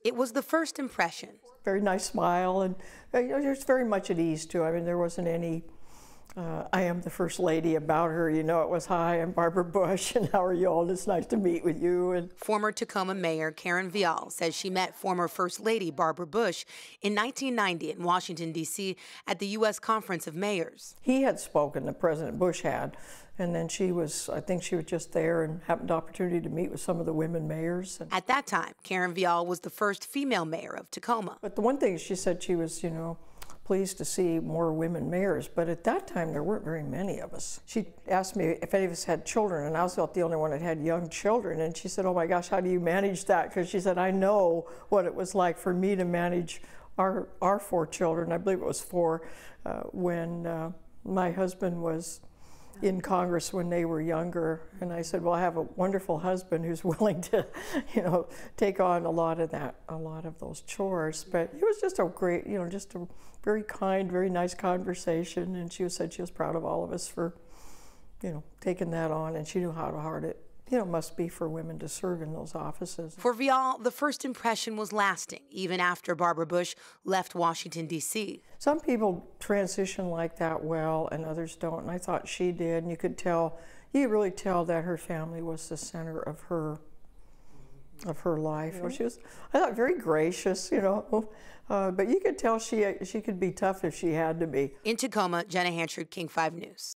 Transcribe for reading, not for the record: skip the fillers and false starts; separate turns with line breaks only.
It was the first impression.
Very nice smile, and just very much at ease too. I mean, there wasn't any I am the first lady about her. You know, it was, hi, I'm Barbara Bush, and how are you all? And it's nice to meet with you. And
former Tacoma Mayor Karen Vial says she met former First Lady Barbara Bush in 1990 in Washington, D.C. at the U.S. Conference of Mayors.
He had spoken, that President Bush had, and then I think she was just there and happened the opportunity to meet with some of the women mayors.
At that time, Karen Vial was the first female mayor of Tacoma.
But the one thing she said, she was, pleased to see more women mayors, but at that time there weren't very many of us. She asked me if any of us had children, and I was about the only one that had young children, and she said, oh my gosh, how do you manage that? Because she said, I know what it was like for me to manage our 4 children. I believe it was 4 when my husband was in Congress when they were younger, and I said, well, I have a wonderful husband who's willing to, take on a lot of those chores. But it was just a great, just a very kind, very nice conversation, and she said she was proud of all of us for, taking that on, and she knew how hard it, must be for women to serve in those offices.
For Vial, the first impression was lasting, even after Barbara Bush left Washington, D.C.
Some people transition like that well, and others don't, and I thought she did, and you could really tell that her family was the center of her life. Mm-hmm. She was, I thought, very gracious, but you could tell she could be tough if she had to be.
In Tacoma, Jenna Hanchard, King 5 News.